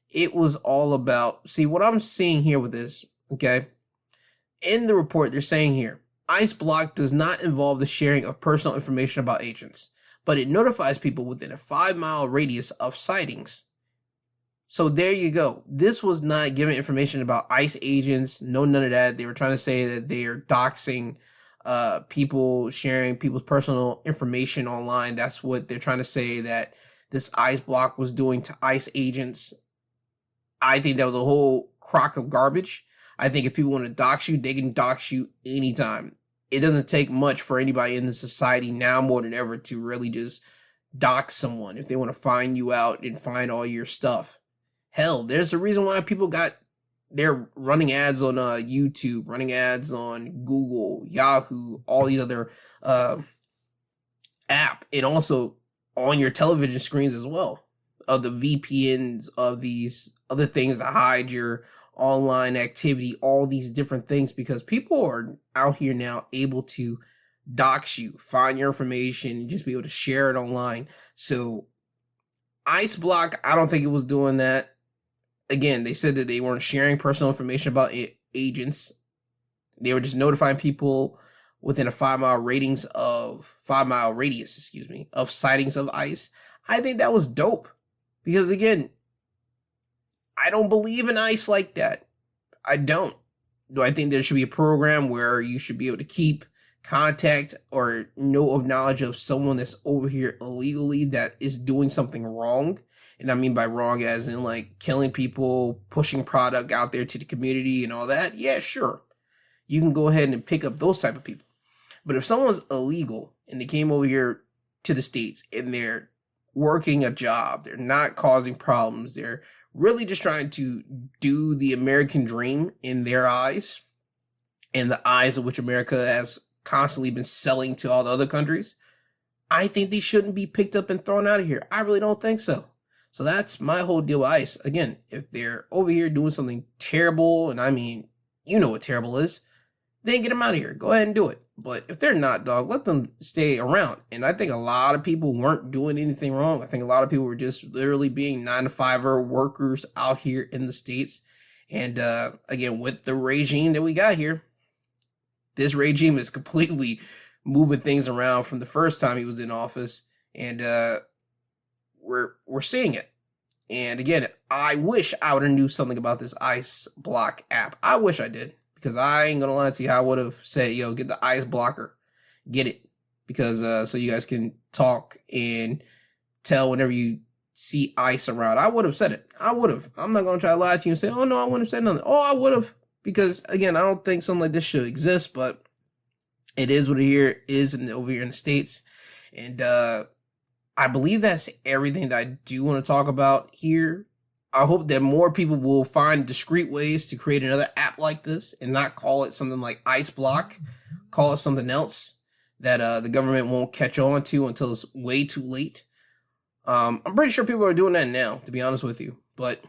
It was all about, see what I'm seeing here with this, okay? In the report, they're saying here, Ice Block does not involve the sharing of personal information about agents, but it notifies people within a 5-mile radius of sightings. So there you go. This was not giving information about ICE agents, none of that. They were trying to say that they are doxing people, sharing people's personal information online. That's what they're trying to say that this Ice Block was doing to ICE agents. I think that was a whole crock of garbage. I think if people want to dox you, they can dox you anytime. It doesn't take much for anybody in the society now more than ever to really just dox someone if they want to find you out and find all your stuff. Hell, there's a reason why they're running ads on YouTube, running ads on Google, Yahoo, all these other app, and also on your television screens as well, of the VPNs, of these other things to hide your online activity, all these different things, because people are out here now able to dox you, find your information, and just be able to share it online. So Ice Block, I don't think it was doing that. Again, they said that they weren't sharing personal information about agents. They were just notifying people within a 5-mile radius of sightings of ICE. I think that was dope, because again, I don't believe in ICE like that. I don't. Do I think there should be a program where you should be able to keep contact or know of knowledge of someone that's over here illegally that is doing something wrong? And I mean by wrong as in like killing people, pushing product out there to the community and all that. Yeah, sure. You can go ahead and pick up those type of people. But if someone's illegal and they came over here to the States and they're working a job, they're not causing problems, they're really just trying to do the American dream in their eyes, and the eyes of which America has constantly been selling to all the other countries, I think they shouldn't be picked up and thrown out of here. I really don't think so. So that's my whole deal with ICE. Again, if they're over here doing something terrible, and I mean, you know what terrible is, then get them out of here. Go ahead and do it. But if they're not, dog, let them stay around. And I think a lot of people weren't doing anything wrong. I think a lot of people were just literally being 9-to-5er workers out here in the States. And again, with the regime that we got here, this regime is completely moving things around from the first time he was in office. And we're we're seeing it. And again, I wish I would have knew something about this ice block app. I wish I did, because I ain't gonna lie to you, I would have said, yo, get the ice blocker, get it, because so you guys can talk and tell whenever you see ice around. I would have said it. I would have. I'm not gonna try to lie to you and say, oh no, I wouldn't have said nothing. Oh, I would have, because again, I don't think something like this should exist, but it is what it is over here in the States. And I believe that's everything that I do want to talk about here. I hope that more people will find discreet ways to create another app like this and not call it something like Ice Block. Call it something else that the government won't catch on to until it's way too late. I'm pretty sure people are doing that now, to be honest with you. But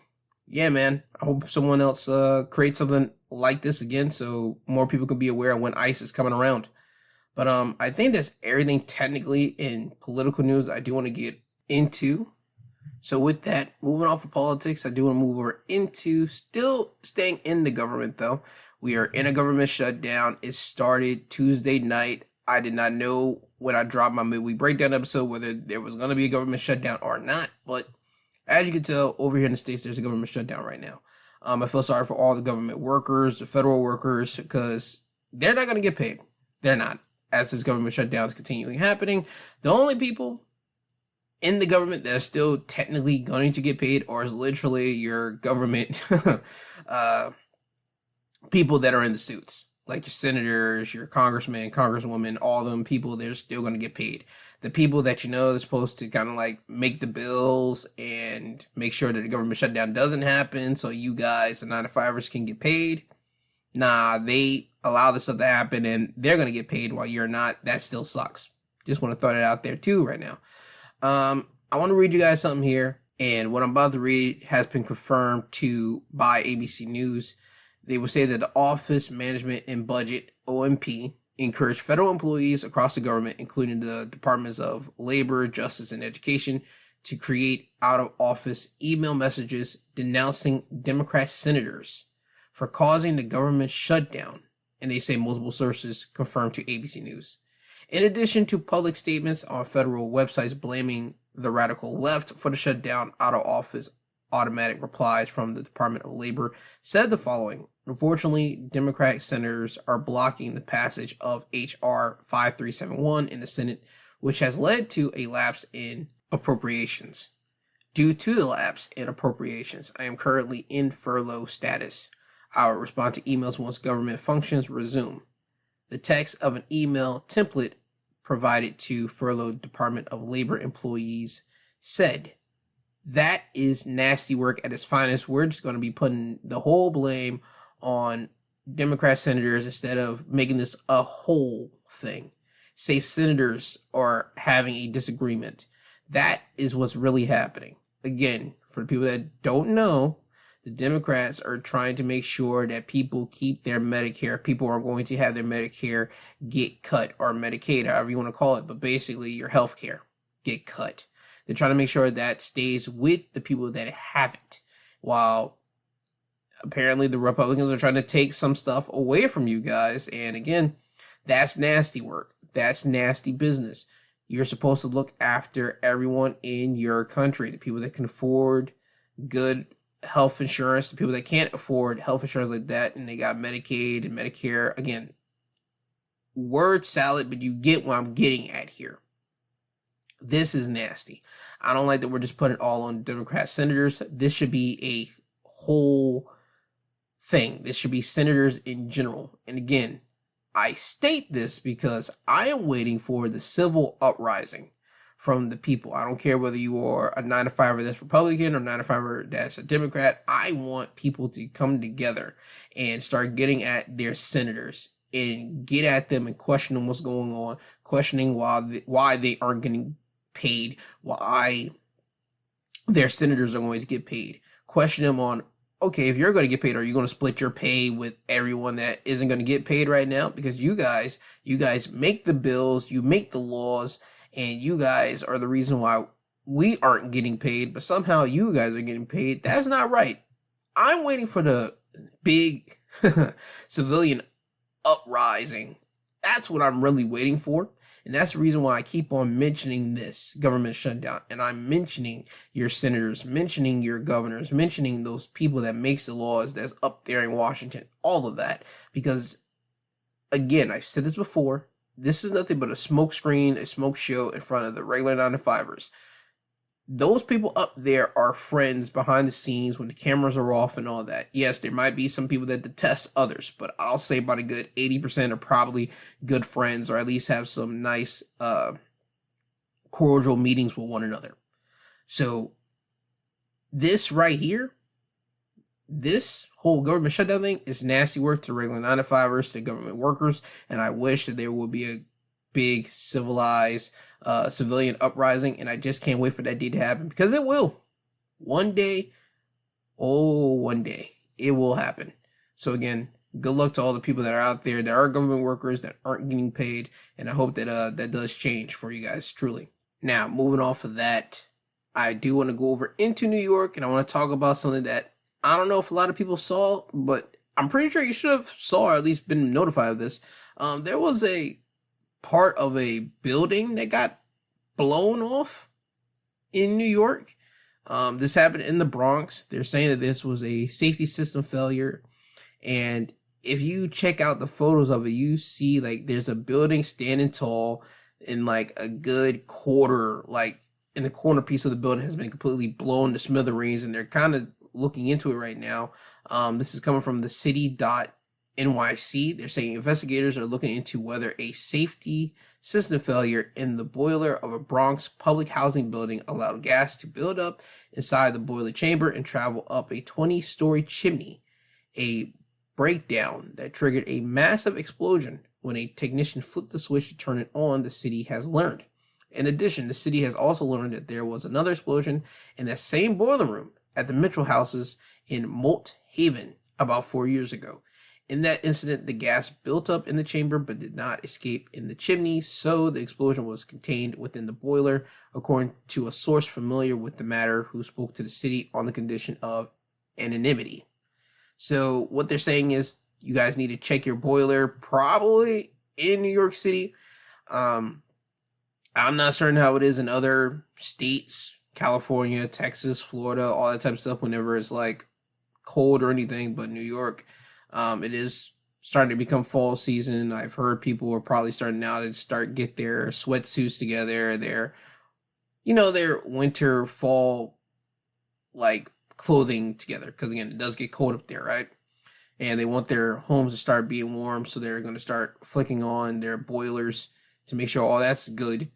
yeah, man, I hope someone else creates something like this again so more people can be aware of when ICE is coming around. But I think that's everything technically in political news I do want to get into. So with that, moving off of politics, I do want to move over into still staying in the government, though. We are in a government shutdown. It started Tuesday night. I did not know when I dropped my midweek breakdown episode whether there was going to be a government shutdown or not. But as you can tell, over here in the States, there's a government shutdown right now. I feel sorry for all the government workers, the federal workers, because they're not going to get paid. They're not. As this government shutdown is continuing happening, the only people in the government that are still technically going to get paid are literally your government people that are in the suits, like your senators, your congressmen, congresswomen, all them people. They're still going to get paid. The people that you know are supposed to kind of like make the bills and make sure that the government shutdown doesn't happen, so you guys, the 9-to-5ers, can get paid. Nah, they allow this stuff to happen and they're going to get paid while you're not. That still sucks. Just want to throw that out there too right now. I want to read you guys something here. And what I'm about to read has been confirmed by ABC News. They will say that the Office Management and Budget, OMP, encouraged federal employees across the government, including the Departments of Labor, Justice, and Education, to create out-of-office email messages denouncing Democrat senators for causing the government shutdown, and they say multiple sources confirmed to ABC News. In addition to public statements on federal websites blaming the radical left for the shutdown, out-of-office automatic replies from the Department of Labor said the following: unfortunately, Democratic senators are blocking the passage of H.R. 5371 in the Senate, which has led to a lapse in appropriations. Due to the lapse in appropriations, I am currently in furlough status. I will respond to emails once government functions resume. The text of an email template provided to furloughed Department of Labor employees said, "That is nasty work at its finest. We're just going to be putting the whole blame on Democrat senators instead of making this a whole thing. Say senators are having a disagreement." That is what's really happening. Again, for the people that don't know, the Democrats are trying to make sure that people keep their Medicare. People are going to have their Medicare get cut, or Medicaid, however you want to call it, but basically your health care get cut. They're trying to make sure that stays with the people that have it, while apparently the Republicans are trying to take some stuff away from you guys. And again, that's nasty work. That's nasty business. You're supposed to look after everyone in your country, the people that can afford good health insurance, the people that can't afford health insurance like that, and they got Medicaid and Medicare. Again, word salad, but you get what I'm getting at here. This is nasty. I don't like that we're just putting it all on Democrat senators. This should be a whole thing. This should be senators in general. And again, I state this because I am waiting for the civil uprising from the people. I don't care whether you are a 9-to-5er that's Republican or 9-to-5er that's a Democrat. I want people to come together and start getting at their senators and get at them and question them what's going on, questioning why they aren't getting paid, why their senators are going to get paid. Question them on, okay, if you're going to get paid, are you going to split your pay with everyone that isn't going to get paid right now? Because you guys make the bills, you make the laws, and you guys are the reason why we aren't getting paid, but somehow you guys are getting paid. That's not right. I'm waiting for the big civilian uprising. That's what I'm really waiting for. And that's the reason why I keep on mentioning this government shutdown. And I'm mentioning your senators, mentioning your governors, mentioning those people that makes the laws that's up there in Washington, all of that. Because, again, I've said this before, this is nothing but a smoke screen, a smoke show in front of the regular 9-to-5ers. Those people up there are friends behind the scenes when the cameras are off and all that. Yes, there might be some people that detest others, but I'll say about a good 80% are probably good friends, or at least have some nice cordial meetings with one another. So this right here, this whole government shutdown thing is nasty work to regular 9-to-5ers, to government workers, and I wish that there would be a big civilized civilian uprising, and I just can't wait for that day to happen, because it will. One day it will happen. So again, good luck to all the people that are out there that are government workers that aren't getting paid, and I hope that that does change for you guys, truly. Now, moving off of that, I do want to go over into New York, and I want to talk about something that I don't know if a lot of people saw, but I'm pretty sure you should have saw, or at least been notified of this. There was a part of a building that got blown off in New York. This happened in the Bronx. They're saying that this was a safety system failure. And if you check out the photos of it, you see like there's a building standing tall in like a good quarter, like in the corner piece of the building has been completely blown to smithereens, and they're kind of looking into it right now. This is coming from the city.nyc. They're saying investigators are looking into whether a safety system failure in the boiler of a Bronx public housing building allowed gas to build up inside the boiler chamber and travel up a 20-story chimney. A breakdown that triggered a massive explosion when a technician flipped the switch to turn it on, the city has learned. In addition, the city has also learned that there was another explosion in that same boiler room at the Mitchell houses in Moat Haven about 4 years ago. In that incident, the gas built up in the chamber but did not escape in the chimney, so the explosion was contained within the boiler, according to a source familiar with the matter who spoke to the city on the condition of anonymity. So what they're saying is you guys need to check your boiler, probably in New York City. I'm not certain how it is in other states, California, Texas, Florida, all that type of stuff whenever it's like cold or anything, but New York, it is starting to become fall season. I've heard people are probably starting now to get their sweatsuits together, their winter, fall, like clothing together. Because again, it does get cold up there, right? And they want their homes to start being warm, so they're going to start flicking on their boilers to make sure all that's good.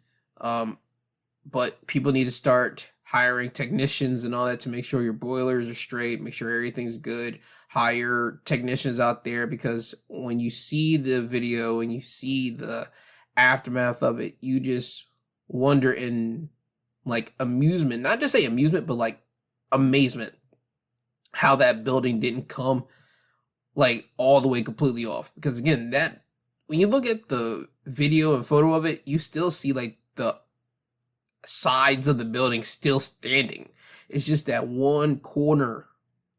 But people need to start hiring technicians and all that to make sure your boilers are straight, make sure everything's good. Hire technicians out there, because when you see the video and you see the aftermath of it, you just wonder in like amusement, not just say amusement, but like amazement, how that building didn't come like all the way completely off. Because again, that when you look at the video and photo of it, you still see like the sides of the building still standing. It's just that one corner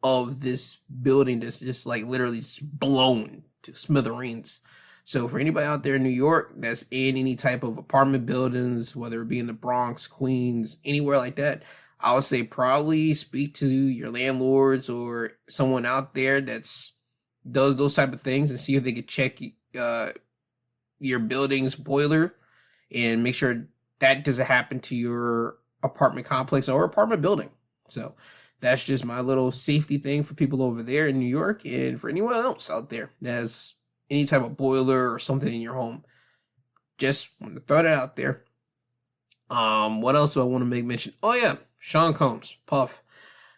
of this building that's just like literally just blown to smithereens. So for anybody out there in New York that's in any type of apartment buildings, whether it be in the Bronx, Queens, anywhere like that, I would say probably speak to your landlords or someone out there that's does those type of things and see if they could check your building's boiler and make sure that doesn't happen to your apartment complex or apartment building. So that's just my little safety thing for people over there in New York, and for anyone else out there that has any type of boiler or something in your home. Just want to throw that out there. What else do I want to make mention? Oh yeah, Sean Combs, Puff.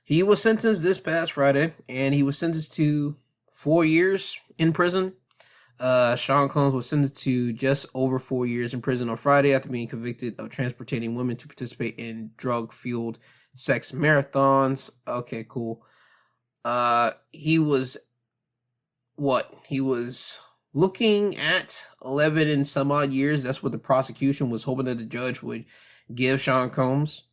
He was sentenced this past Friday, and he was sentenced to 4 years in prison. Sean Combs was sentenced to just over 4 years in prison on Friday after being convicted of transporting women to participate in drug-fueled sex marathons. Okay, cool. He was looking at 11 and some odd years. That's what the prosecution was hoping that the judge would give Sean Combs.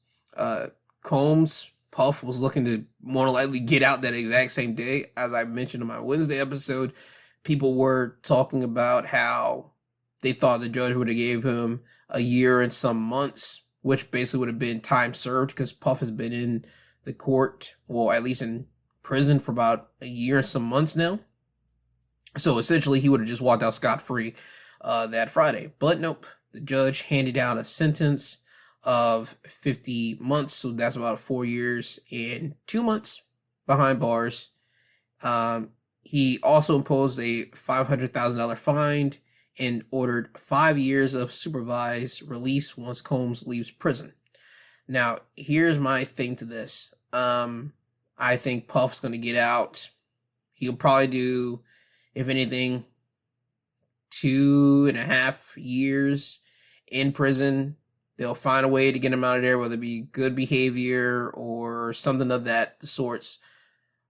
Puff was looking to more than likely get out that exact same day. As I mentioned in my Wednesday episode, people were talking about how they thought the judge would have gave him a year and some months, which basically would have been time served because Puff has been in the court, well, at least in prison for about a year and some months now. So essentially, he would have just walked out scot-free that Friday. But nope, the judge handed down a sentence of 50 months, so that's about 4 years and 2 months behind bars. He also imposed a $500,000 fine and ordered 5 years of supervised release once Combs leaves prison. Now, here's my thing to this. I think Puff's going to get out. He'll probably do, if anything, 2.5 years in prison. They'll find a way to get him out of there, whether it be good behavior or something of that sorts.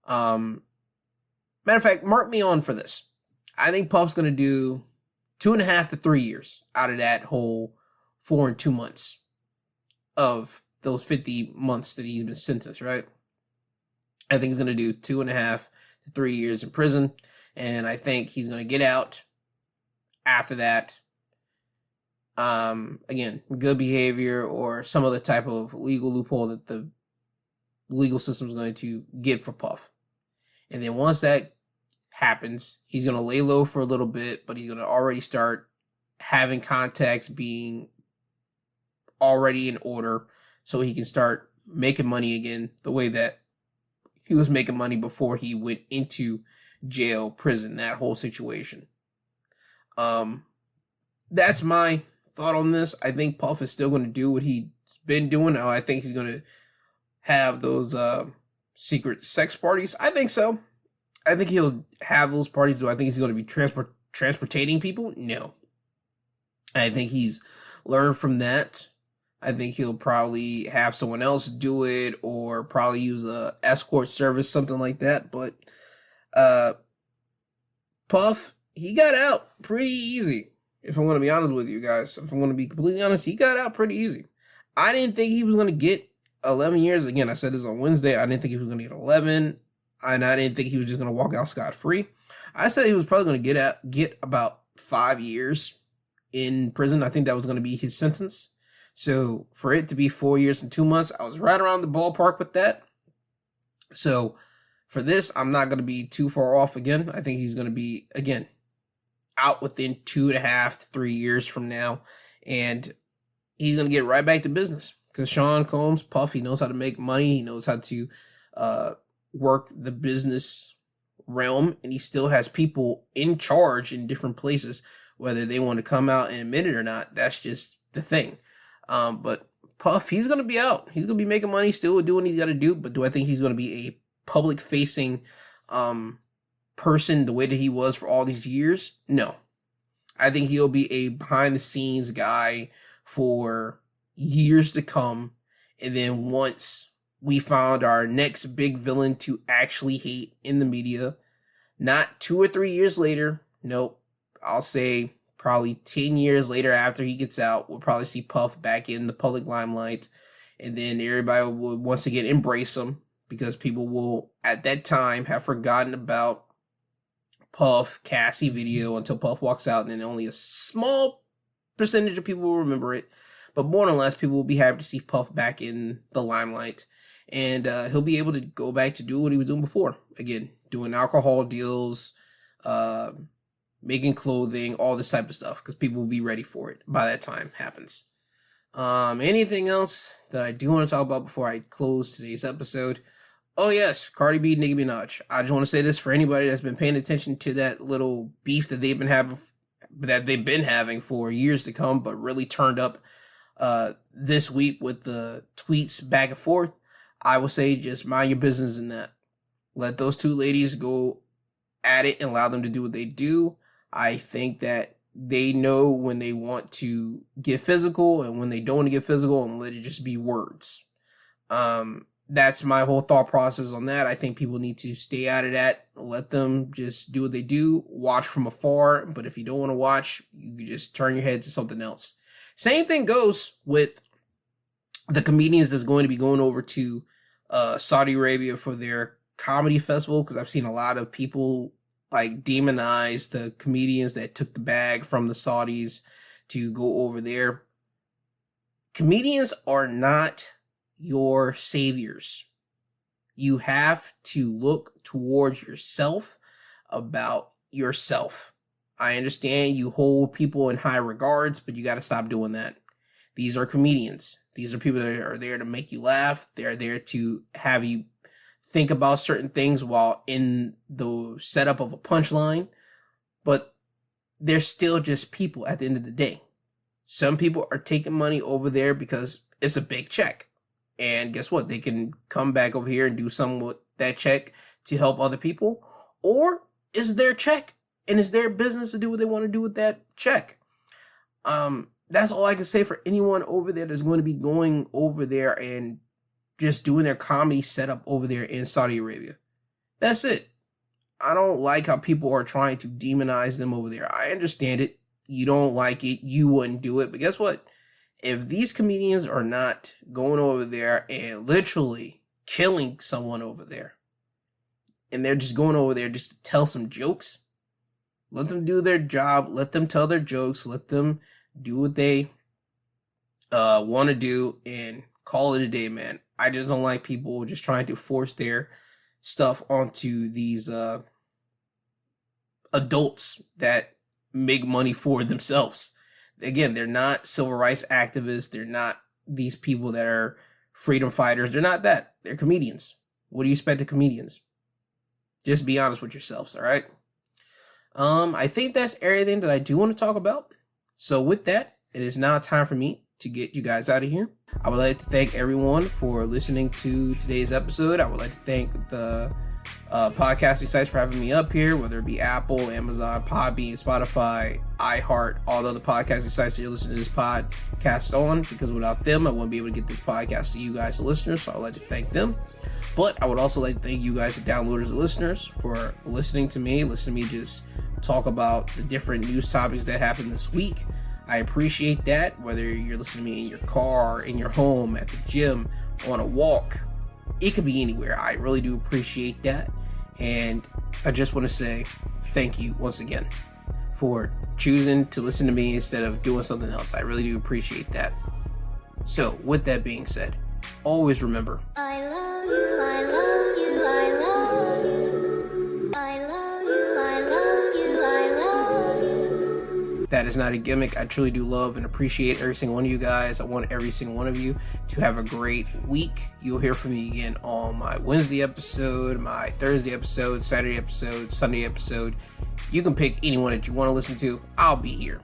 Matter of fact, mark me on for this. I think Puff's going to do 2.5 to 3 years out of that whole 4 and 2 months of those 50 months that he's been sentenced, right? I think he's going to do 2.5 to 3 years in prison, and I think he's going to get out after that. Again, good behavior or some other type of legal loophole that the legal system is going to get for Puff. And then once that happens, he's going to lay low for a little bit, but he's going to already start having contacts being already in order so he can start making money again the way that he was making money before he went into jail, prison, that whole situation. That's my thought on this. I think Puff is still going to do what he's been doing. I think he's going to have those secret sex parties. I think so. I think he'll have those parties. Do I think he's going to be transportating people? No. I think he's learned from that. I think he'll probably have someone else do it or probably use a escort service, something like that. But Puff, he got out pretty easy. If I'm going to be honest with you guys, if I'm going to be completely honest, he got out pretty easy. I didn't think he was going to get 11 years. Again, I said this on Wednesday. I didn't think he was going to get 11. And I didn't think he was just going to walk out scot-free. I said he was probably going to get about 5 years in prison. I think that was going to be his sentence. So for it to be 4 years and 2 months, I was right around the ballpark with that. So for this, I'm not going to be too far off again. I think he's going to be, again, out within 2.5 to 3 years from now. And he's going to get right back to business. Because Sean Combs, Puff, he knows how to make money. He knows how to work the business realm. And he still has people in charge in different places. Whether they want to come out and admit it or not, that's just the thing. But Puff, he's going to be out. He's going to be making money, still doing what he's got to do. But do I think he's going to be a public-facing person the way that he was for all these years? No. I think he'll be a behind-the-scenes guy for years to come. And then once we found our next big villain to actually hate in the media, not 2 or 3 years later, nope, I'll say probably 10 years later after he gets out, we'll probably see Puff back in the public limelight. And then everybody will once again embrace him because people will, at that time, have forgotten about Puff Cassie video until Puff walks out, and then only a small percentage of people will remember it. But more or less, people will be happy to see Puff back in the limelight. And he'll be able to go back to do what he was doing before. Again, doing alcohol deals, making clothing, all this type of stuff, because people will be ready for it by that time happens. Anything else that I do want to talk about before I close today's episode? Oh yes, Cardi B, Nicki Minaj. I just want to say this for anybody that's been paying attention to that little beef that they've been having for years to come, but really turned up this week with the tweets back and forth. I would say just mind your business in that. Let those two ladies go at it and allow them to do what they do. I think that they know when they want to get physical and when they don't want to get physical, and let it just be words. That's my whole thought process on that. I think people need to stay out of that. Let them just do what they do. Watch from afar. But if you don't want to watch, you can just turn your head to something else. Same thing goes with the comedians that's going to be going over to Saudi Arabia for their comedy festival, because I've seen a lot of people like demonize the comedians that took the bag from the Saudis to go over there. Comedians are not your saviors. You have to look towards yourself about yourself. I understand you hold people in high regards, but you got to stop doing that. These are comedians. These are people that are there to make you laugh. They're there to have you think about certain things while in the setup of a punchline, but they're still just people at the end of the day. Some people are taking money over there because it's a big check. And guess what? They can come back over here and do something with that check to help other people. Or it's their check and it's their business to do what they want to do with that check. That's all I can say for anyone over there that's going to be going over there and just doing their comedy setup over there in Saudi Arabia. That's it. I don't like how people are trying to demonize them over there. I understand it. You don't like it. You wouldn't do it. But guess what? If these comedians are not going over there and literally killing someone over there, and they're just going over there just to tell some jokes, let them do their job. Let them tell their jokes. Let them do what they want to do and call it a day, man. I just don't like people just trying to force their stuff onto these adults that make money for themselves. Again, they're not civil rights activists. They're not these people that are freedom fighters. They're not that. They're comedians. What do you expect of comedians? Just be honest with yourselves, all right? I think that's everything that I do want to talk about. So with that, it is now time for me to get you guys out of here. I would like to thank everyone for listening to today's episode. I would like to thank the podcasting sites for having me up here, whether it be Apple, Amazon, Podbean, Spotify, iHeart, all the other podcasting sites that you're listening to this podcast on, because without them, I wouldn't be able to get this podcast to you guys, the listeners, so I would like to thank them. But I would also like to thank you guys, the downloaders and listeners, for listening to me just talk about the different news topics that happened this week. I appreciate that, whether you're listening to me in your car, in your home, at the gym, on a walk. It could be anywhere. I really do appreciate that. And I just want to say thank you once again for choosing to listen to me instead of doing something else. I really do appreciate that. So with that being said, always remember, I love you, I love you, I love you. I love you, I love you, I love you. that is not a gimmick. I truly do love and appreciate every single one of you guys. I want every single one of you to have a great week. You'll hear from me again on my Wednesday episode, my Thursday episode, Saturday episode, Sunday episode. You can pick anyone that you want to listen to. I'll be here.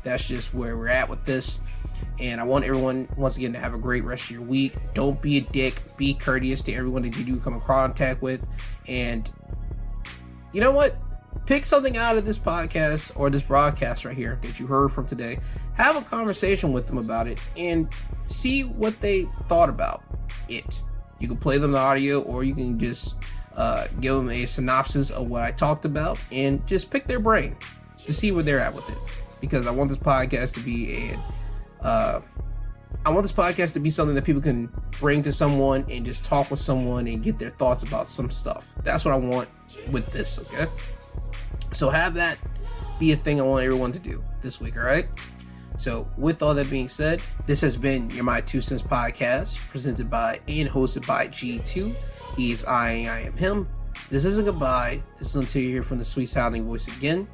That's just where we're at with this. And I want everyone, once again, to have a great rest of your week. Don't be a dick. Be courteous to everyone that you do come in contact with. And you know what? Pick something out of this podcast or this broadcast right here that you heard from today. Have a conversation with them about it and see what they thought about it. You can play them the audio, or you can just give them a synopsis of what I talked about and just pick their brain to see where they're at with it. Because I want this podcast to be something that people can bring to someone and just talk with someone and get their thoughts about some stuff. That's what I want with this, okay? So have that be a thing I want everyone to do this week, all right? So with all that being said, this has been your My Two Cents podcast, presented by and hosted by G2. He is I am him. This isn't goodbye. This is until you hear from the sweet sounding voice again.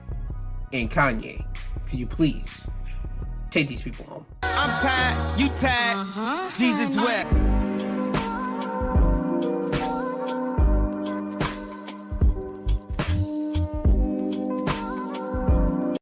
And Kanye, could you please take these people home? I'm tired, you tired, Jesus wept.